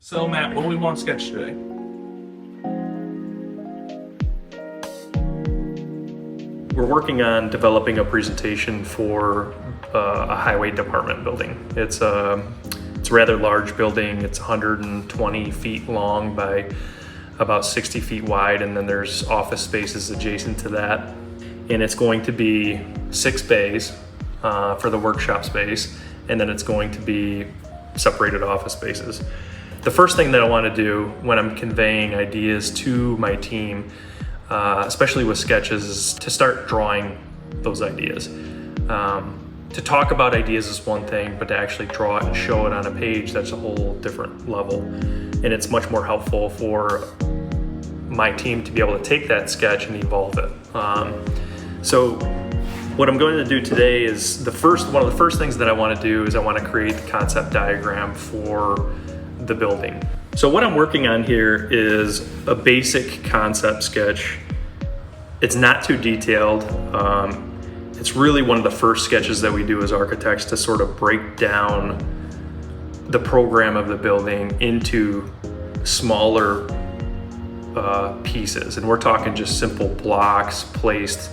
So Matt, what do we want to sketch today? We're working on developing a presentation for a highway department building. It's a rather large building. It's 120 feet long by about 60 feet wide, and then there's office spaces adjacent to that. And it's going to be 6 bays for the workshop space, and then it's going to be separated office spaces. The first thing that I want to do when I'm conveying ideas to my team, especially with sketches, is to start drawing those ideas. To talk about ideas is one thing, but to actually draw it and show it on a page, that's a whole different level. And it's much more helpful for my team to be able to take that sketch and evolve it. So what I'm going to do today is one of the first things that I want to do is I want to create the concept diagram for the building. So what I'm working on here is a basic concept sketch. It's not too detailed. It's really one of the first sketches that we do as architects to sort of break down the program of the building into smaller pieces. And we're talking just simple blocks placed.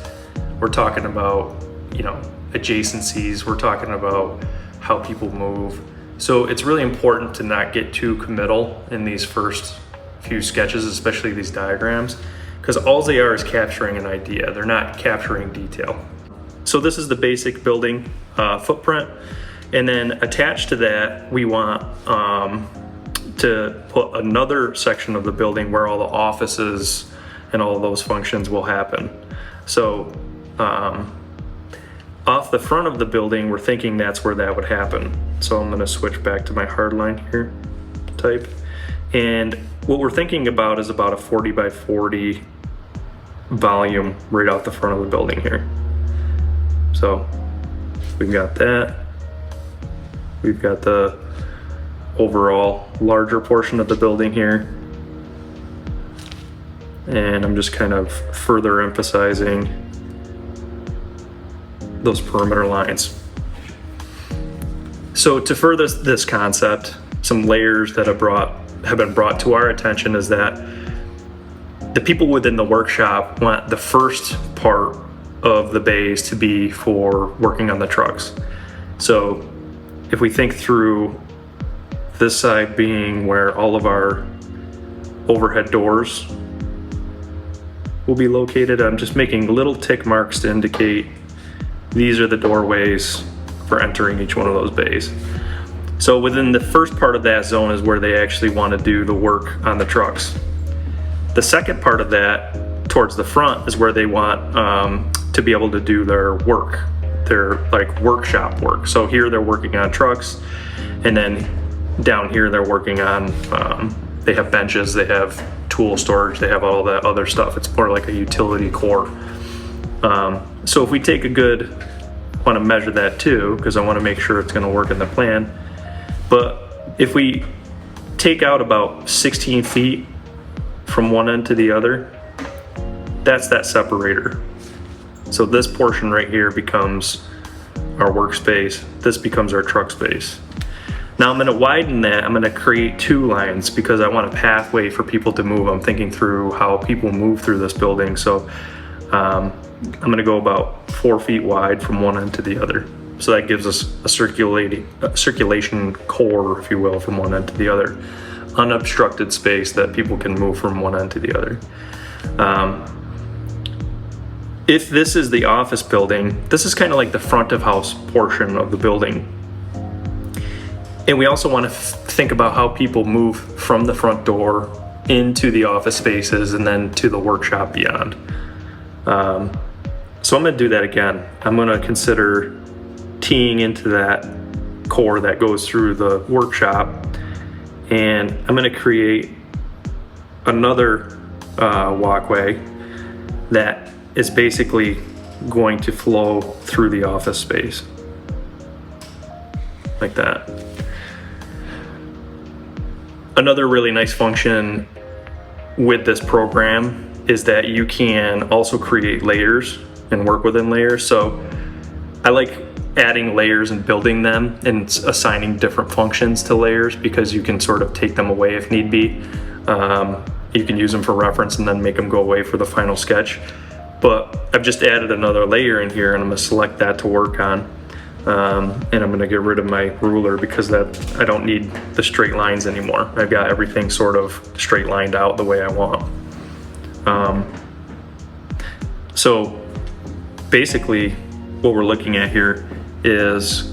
We're talking about, adjacencies. We're talking about how people move. So it's really important to not get too committal in these first few sketches, especially these diagrams, because all they are is capturing an idea. They're not capturing detail. So this is the basic building footprint. And then attached to that, we want to put another section of the building where all the offices and all of those functions will happen. So off the front of the building, we're thinking that's where that would happen. So I'm gonna switch back to my hard line here type. And what we're thinking about is about a 40 by 40 volume right out the front of the building here. So we've got that. We've got the overall larger portion of the building here. And I'm just kind of further emphasizing those perimeter lines. So to further this concept, some layers that have been brought to our attention is that the people within the workshop want the first part of the bays to be for working on the trucks. So if we think through this side being where all of our overhead doors will be located, I'm just making little tick marks to indicate these are the doorways for entering each one of those bays. So within the first part of that zone is where they actually want to do the work on the trucks. The second part of that, towards the front, is where they want to be able to do their work, their like workshop work. So here they're working on trucks, and then down here they're working on, they have benches, they have tool storage, they have all that other stuff. It's more like a utility core. So if we take want to measure that too, because I want to make sure it's going to work in the plan. But if we take out about 16 feet from one end to the other, that's that separator. So this portion right here becomes our workspace. This becomes our truck space. Now I'm going to widen that. I'm going to create 2 lines because I want a pathway for people to move. I'm thinking through how people move through this building. So I'm going to go about 4 feet wide from one end to the other. So that gives us a circulation core, if you will, from one end to the other. Unobstructed space that people can move from one end to the other. If this is the office building, this is kind of like the front of house portion of the building. And we also want to think about how people move from the front door into the office spaces and then to the workshop beyond. So I'm going to do that again. I'm going to consider teeing into that core that goes through the workshop, and I'm going to create another walkway that is basically going to flow through the office space like that. Another really nice function with this program is that you can also create layers and work within layers. So I like adding layers and building them and assigning different functions to layers, because you can sort of take them away if need be. You can use them for reference and then make them go away for the final sketch. But I've just added another layer in here, and I'm going to select that to work on. And I'm going to get rid of my ruler because I don't need the straight lines anymore. I've got everything sort of straight lined out the way I want. So basically what we're looking at here is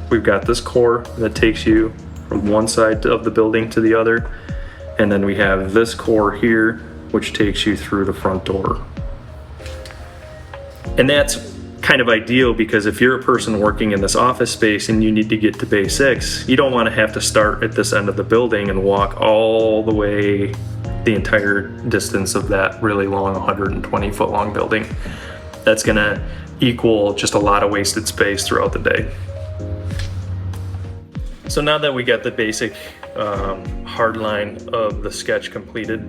we've got this core that takes you from one side of the building to the other, and then we have this core here which takes you through the front door. And that's kind of ideal because if you're a person working in this office space and you need to get to bay 6, you don't want to have to start at this end of the building and walk all the way the entire distance of that really long 120 foot long building. That's going to equal just a lot of wasted space throughout the day. So now that we got the basic hard line of the sketch completed,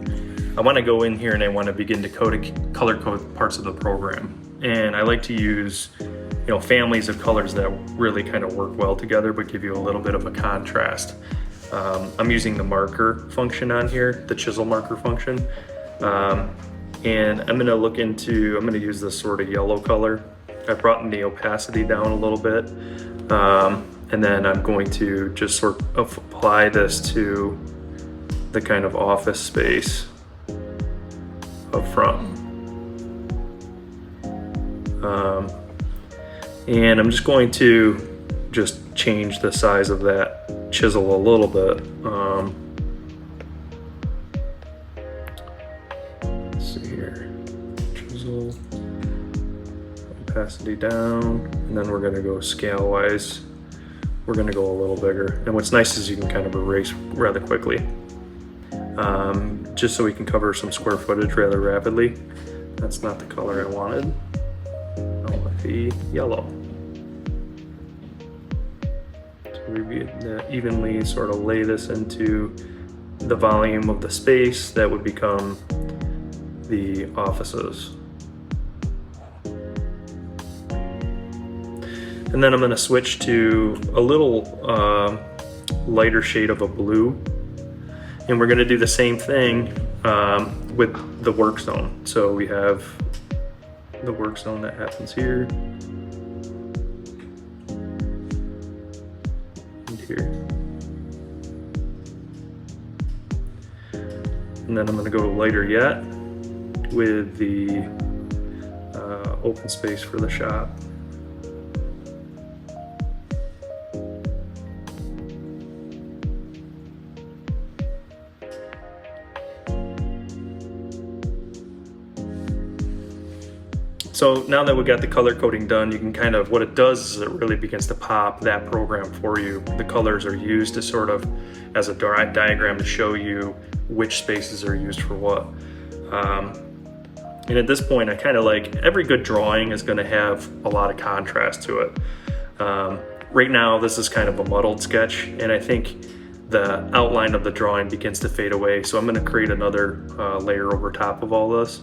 I want to go in here and I want to begin to color code parts of the program. And I like to use, families of colors that really kind of work well together but give you a little bit of a contrast. I'm using the marker function on here, the chisel marker function. And I'm going to use this sort of yellow color. I've brought the opacity down a little bit. And then I'm going to just sort of apply this to the kind of office space up front. And I'm just going to change the size of that chisel a little bit. Let's see here, chisel, opacity down, and then we're going to go scale wise. We're going to go a little bigger. And what's nice is you can kind of erase rather quickly, just so we can cover some square footage rather rapidly. That's not the color I wanted. I want the yellow. So we evenly sort of lay this into the volume of the space that would become the offices. And then I'm going to switch to a little lighter shade of a blue. And we're going to do the same thing with the work zone. So we have the work zone that happens here and here. And then I'm going to go lighter yet with the open space for the shop. So now that we got the color coding done, you can what it does is it really begins to pop that program for you. The colors are used to sort of as a diagram to show you which spaces are used for what. And at this point, I kind of like every good drawing is going to have a lot of contrast to it. Right now, this is kind of a muddled sketch, and I think the outline of the drawing begins to fade away. So I'm going to create another layer over top of all this.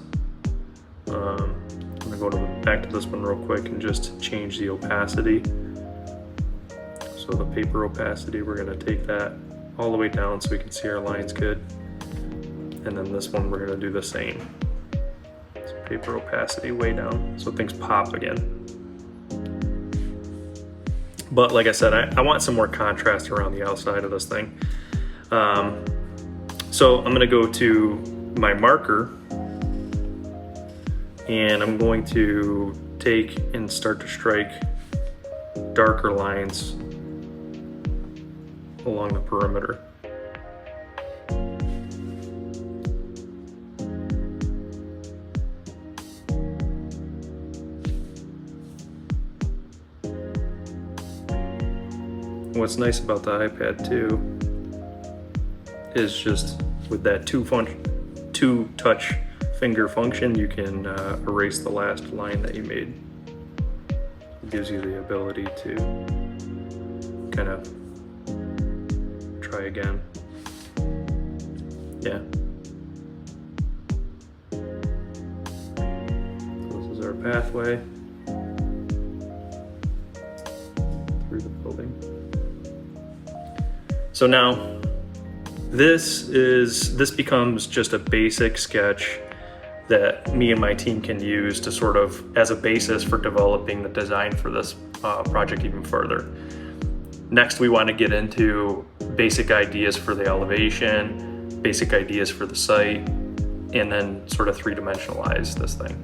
I'm going to go back to this one real quick and just change the opacity. So the paper opacity, we're going to take that all the way down so we can see our lines good. And then this one, we're going to do the same. So paper opacity way down so things pop again. But like I said, I want some more contrast around the outside of this thing. So I'm going to go to my marker, and I'm going to take and start to strike darker lines along the perimeter. What's nice about the iPad too is just with that two touch finger function, you can erase the last line that you made. It gives you the ability to kind of try again. Yeah. So this is our pathway. building. So now this becomes just a basic sketch that me and my team can use to sort of as a basis for developing the design for this project even further. Next, we want to get into basic ideas for the elevation, basic ideas for the site, and then sort of three-dimensionalize this thing.